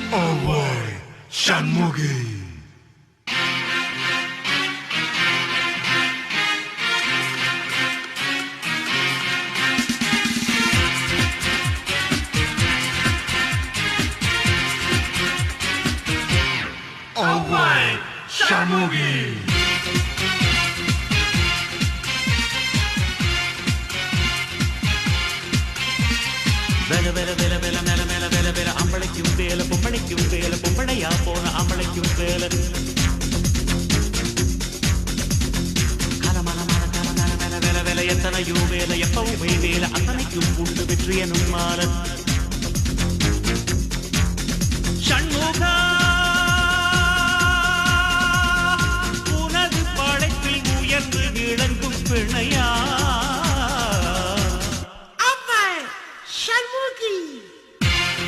Away, Shanmugi. Away, Shanmugi. வேல வேல வேல வேல மேல மேல வேல வேல அம்பளைக்கும் வேல பொம்பளைக்கும் வேல பொம்பளையா போன அம்பளைக்கும் வேல கலமல மல கல மேல மேல வேல வேல எத்தனையோ வேல எப்பவுமே வேல அத்தனைக்கும் உண்டு வெற்றி எனும் மாறன்